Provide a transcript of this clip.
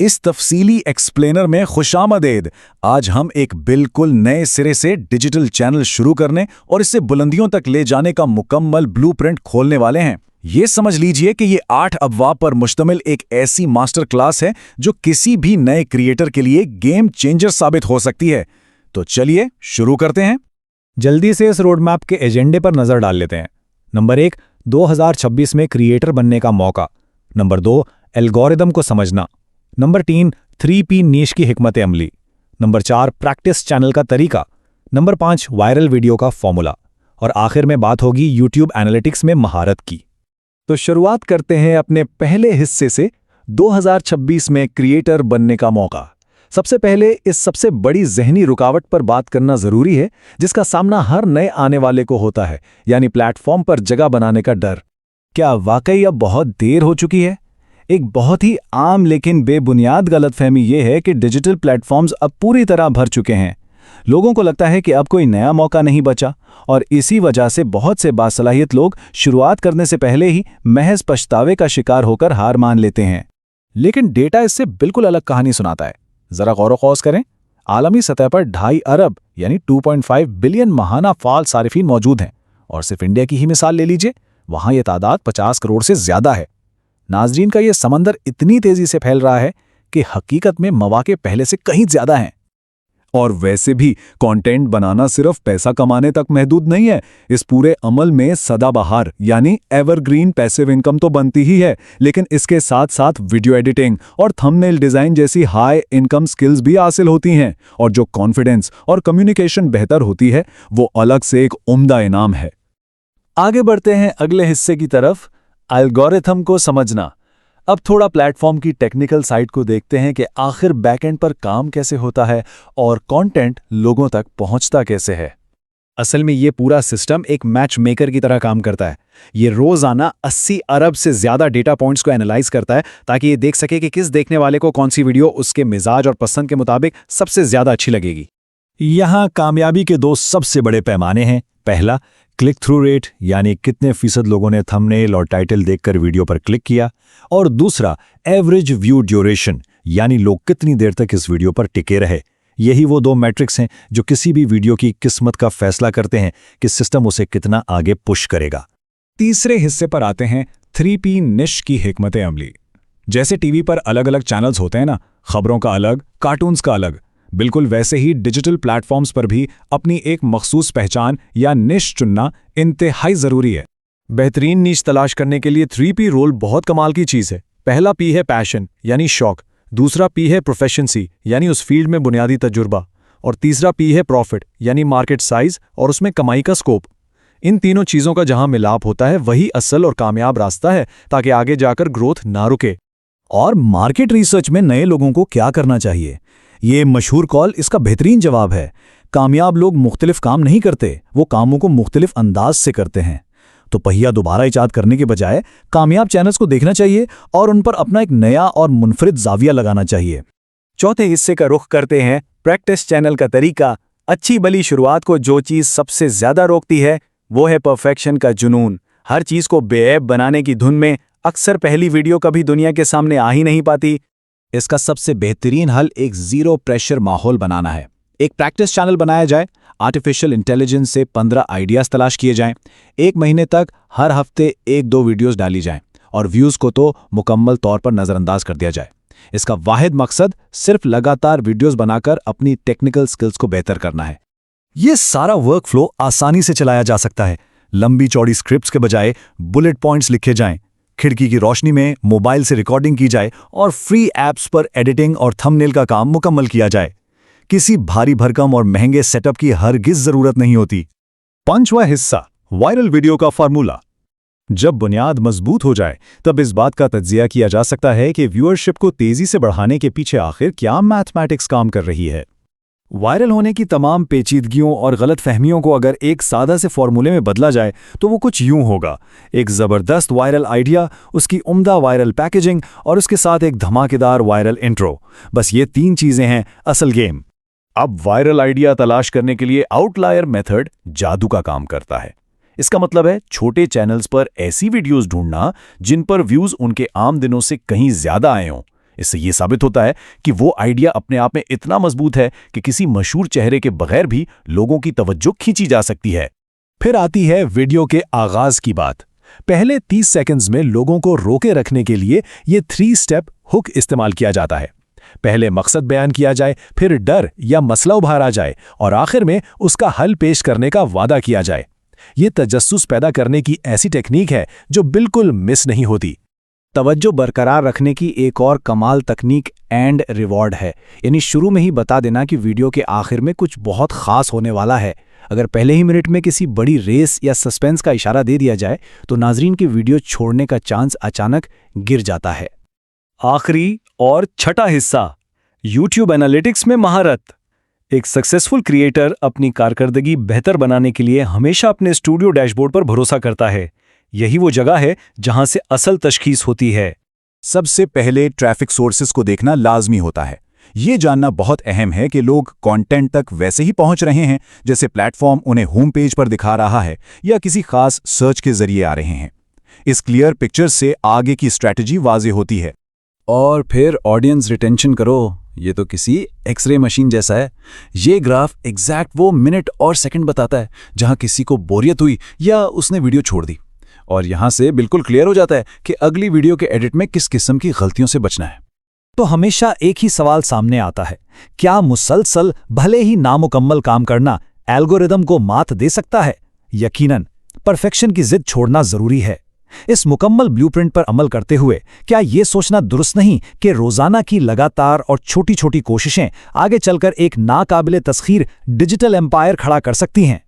इस तफसीली एक्सप्लेनर में खुशामदेद। आज हम एक बिल्कुल नए सिरे से डिजिटल चैनल शुरू करने और इसे बुलंदियों तक ले जाने का मुकम्मल ब्लूप्रिंट खोलने वाले हैं। ये समझ लीजिए कि ये 8 अबवाब पर मुश्तमिल एक ऐसी मास्टर क्लास है जो किसी भी नए क्रिएटर के लिए गेम चेंजर साबित हो सकती है। तो चलिए शुरू करते हैं। जल्दी से इस रोड मैप के एजेंडे पर नजर डाल लेते हैं। नंबर 1, 2026 में क्रिएटर बनने का मौका। नंबर 2, एल्गोरिदम को समझना। नंबर 3, 3P नीश की हिकमत अमली। नंबर 4, प्रैक्टिस चैनल का तरीका। नंबर 5, वायरल वीडियो का फॉर्मूला। और आखिर में बात होगी यूट्यूब एनालिटिक्स में महारत की। तो शुरुआत करते हैं अपने पहले हिस्से से, 2026 में क्रिएटर बनने का मौका। सबसे पहले इस सबसे बड़ी ज़हनी रुकावट पर बात करना ज़रूरी है जिसका सामना हर नए आने वाले को होता है, यानी प्लेटफॉर्म पर जगह बनाने का डर। क्या वाकई अब बहुत देर हो चुकी है? एक बहुत ही आम लेकिन बेबुनियाद गलतफहमी ये है कि डिजिटल प्लेटफॉर्म्स अब पूरी तरह भर चुके हैं। लोगों को लगता है कि अब कोई नया मौका नहीं बचा और इसी वजह से बहुत से बासलाहियत लोग शुरुआत करने से पहले ही महज पछतावे का शिकार होकर हार मान लेते हैं। लेकिन डेटा इससे बिल्कुल अलग कहानी सुनाता है। जरा गौर-ओ-ख़ौज़ करें। आलमी सतह पर 2.5 अरब यानी 2.5 बिलियन माहाना फ़ाल सारिफीन मौजूद हैं और सिर्फ इंडिया की ही मिसाल ले लीजिए, वहाँ ये तादाद 50 करोड़ से ज़्यादा है। नाज़रीन का ये समंदर इतनी तेज़ी से फैल रहा है कि हकीकत में मौके पहले से कहीं ज़्यादा हैं। और वैसे भी कंटेंट बनाना सिर्फ पैसा कमाने तक महदूद नहीं है। इस पूरे अमल में सदाबहार यानी एवरग्रीन पैसिव इनकम तो बनती ही है, लेकिन इसके साथ साथ वीडियो एडिटिंग और थंबनेल डिज़ाइन जैसी हाई इनकम स्किल्स भी हासिल होती हैं। और जो कॉन्फिडेंस और कम्युनिकेशन बेहतर होती है वो अलग से एक उम्दा इनाम है। आगे बढ़ते हैं अगले हिस्से की तरफ, एल्गोरिथम को समझना। अब थोड़ा प्लेटफॉर्म की टेक्निकल साइड को देखते हैं कि आखिर बैकएंड पर काम कैसे होता है और कंटेंट लोगों तक पहुंचता कैसे है। असल में ये पूरा सिस्टम एक मैच मेकर की तरह काम करता है। ये रोजाना 80 अरब से ज्यादा डेटा पॉइंट्स को एनालाइज करता है ताकि ये देख सके कि किस देखने वाले को कौन सी वीडियो उसके मिजाज और पसंद के मुताबिक सबसे ज्यादा अच्छी लगेगी। यहाँ कामयाबी के 2 सबसे बड़े पैमाने हैं। पहला, क्लिक थ्रू रेट यानी कितने फीसद लोगों ने थंबनेल और टाइटल देखकर वीडियो पर क्लिक किया, और दूसरा, एवरेज व्यू ड्यूरेशन यानी लोग कितनी देर तक इस वीडियो पर टिके रहे। यही वो 2 मैट्रिक्स हैं जो किसी भी वीडियो की किस्मत का फैसला करते हैं कि सिस्टम उसे कितना आगे पुश करेगा। तीसरे हिस्से पर आते हैं 3P निश की हिकमत अमली। जैसे टीवी पर अलग अलग चैनल्स होते हैं ना, खबरों का अलग, कार्टून्स का अलग, बिल्कुल वैसे ही डिजिटल प्लेटफॉर्म्स पर भी अपनी एक मखसूस पहचान या निश चुनना इंतहाई ज़रूरी है। बेहतरीन निश तलाश करने के लिए 3P रोल बहुत कमाल की चीज़ है। पहला P है पैशन यानी शौक, दूसरा P है प्रोफेशनसी यानी उस फील्ड में बुनियादी तजुर्बा, और तीसरा P है प्रॉफिट यानी मार्केट साइज और उसमें कमाई का स्कोप। इन तीनों चीज़ों का जहां मिलाप होता है वही असल और कामयाब रास्ता है ताकि आगे जाकर ग्रोथ ना रुके। और मार्केट रिसर्च में नए लोगों को क्या करना चाहिए? ये मशहूर कॉल इसका बेहतरीन जवाब है। कामयाब लोग मुख्तलिफ काम नहीं करते, वो कामों को मुख्तलिफ अंदाज से करते हैं। तो पहिया दोबारा इजाद करने के बजाय कामयाब चैनल्स को देखना चाहिए और उन पर अपना एक नया और मुनफरिद जाविया लगाना चाहिए। चौथे हिस्से का रुख करते हैं, प्रैक्टिस चैनल का तरीका। अच्छी भली शुरुआत को जो चीज़ सबसे ज़्यादा रोकती है वो है परफेक्शन का जुनून। हर चीज़ को बेऐब बनाने की धुन में अक्सर पहली वीडियो कभी दुनिया के सामने आ ही नहीं पाती। इसका सबसे बेहतरीन हल एक ज़ीरो प्रेशर माहौल बनाना है। एक प्रैक्टिस चैनल बनाया जाए, आर्टिफिशियल इंटेलिजेंस से 15 आइडियाज़ तलाश किए जाएं, 1 महीने तक हर हफ्ते 1-2 वीडियोस डाली जाएं और व्यूज़ को तो मुकम्मल तौर पर नज़रअंदाज कर दिया जाए। इसका वाहिद मकसद सिर्फ लगातार वीडियोस बनाकर अपनी टेक्निकल स्किल्स को बेहतर करना है। ये सारा वर्क फ्लो आसानी से चलाया जा सकता है। लंबी चौड़ी स्क्रिप्ट्स के बजाय बुलेट पॉइंट्स लिखे जाएं, खिड़की की रोशनी में मोबाइल से रिकॉर्डिंग की जाए और फ्री ऐप्स पर एडिटिंग और थंबनेल का काम मुकम्मल किया जाए। किसी भारी भरकम और महंगे सेटअप की हरगिज ज़रूरत नहीं होती। 5वां हिस्सा, वायरल वीडियो का फार्मूला। जब बुनियाद मजबूत हो जाए तब इस बात का तज्जिया किया जा सकता है कि व्यूअरशिप को तेज़ी से बढ़ाने के पीछे आखिर क्या मैथमेटिक्स काम कर रही है। वायरल होने की तमाम पेचीदगियों और गलतफहमियों को अगर एक सादा से फॉर्मूले में बदला जाए तो वो कुछ यूं होगा: एक ज़बरदस्त वायरल आइडिया, उसकी उम्दा वायरल पैकेजिंग और उसके साथ एक धमाकेदार वायरल इंट्रो। बस ये 3 चीज़ें हैं असल गेम। अब वायरल आइडिया तलाश करने के लिए आउटलायर मेथड जादू का काम करता है। इसका मतलब है छोटे चैनल्स पर ऐसी वीडियोस ढूंढना जिन पर व्यूज उनके आम दिनों से कहीं ज्यादा आए हों, इससे ये साबित होता है कि वो आइडिया अपने आप में इतना मजबूत है कि किसी मशहूर चेहरे के बगैर भी लोगों की तवज्जो खींची जा सकती है। फिर आती है वीडियो के आगाज की बात। पहले 30 सेकंड्स में लोगों को रोके रखने के लिए ये 3 स्टेप हुक इस्तेमाल किया जाता है। पहले मकसद बयान किया जाए, फिर डर या मसला उभारा जाए और आखिर में उसका हल पेश करने का वादा किया जाए। ये तजस्सुस पैदा करने की ऐसी टेक्निक है जो बिल्कुल मिस नहीं होती। तवज्जो बरकरार रखने की एक और कमाल तकनीक एंड रिवॉर्ड है, यानी शुरू में ही बता देना कि वीडियो के आखिर में कुछ बहुत खास होने वाला है। अगर पहले ही मिनट में किसी बड़ी रेस या सस्पेंस का इशारा दे दिया जाए तो नाजरीन के वीडियो छोड़ने का चांस अचानक गिर जाता है। आखिरी और छठा हिस्सा, YouTube एनालिटिक्स में महारत। एक सक्सेसफुल क्रिएटर अपनी कारकर्दगी बेहतर बनाने के लिए हमेशा अपने स्टूडियो डैशबोर्ड पर भरोसा करता है। यही वो जगह है जहां से असल तशखीस होती है। सबसे पहले ट्रैफिक सोर्सेस को देखना लाजमी होता है। ये जानना बहुत अहम है कि लोग कंटेंट तक वैसे ही पहुंच रहे हैं जैसे प्लेटफॉर्म उन्हें होम पेज पर दिखा रहा है या किसी खास सर्च के जरिए आ रहे हैं। इस क्लियर पिक्चर से आगे की स्ट्रैटेजी वाज़ेह होती है। और फिर ऑडियंस रिटेंशन करो, ये तो किसी एक्सरे मशीन जैसा है। ये ग्राफ एग्जैक्ट वो मिनट और सेकंड बताता है जहां किसी को बोरियत हुई या उसने वीडियो छोड़ दी, और यहां से बिल्कुल क्लियर हो जाता है कि अगली वीडियो के एडिट में किस किस्म की गलतियों से बचना है। तो हमेशा एक ही सवाल सामने आता है, क्या मुसलसल भले ही नामुकम्मल काम करना एल्गोरिदम को मात दे सकता है? यकीनन, परफेक्शन की जिद छोड़ना जरूरी है। इस मुकम्मल ब्लूप्रिंट पर अमल करते हुए क्या ये सोचना दुरुस्त नहीं कि रोजाना की लगातार और छोटी छोटी कोशिशें आगे चलकर एक नाकाबिले तस्खीर डिजिटल एम्पायर खड़ा कर सकती हैं?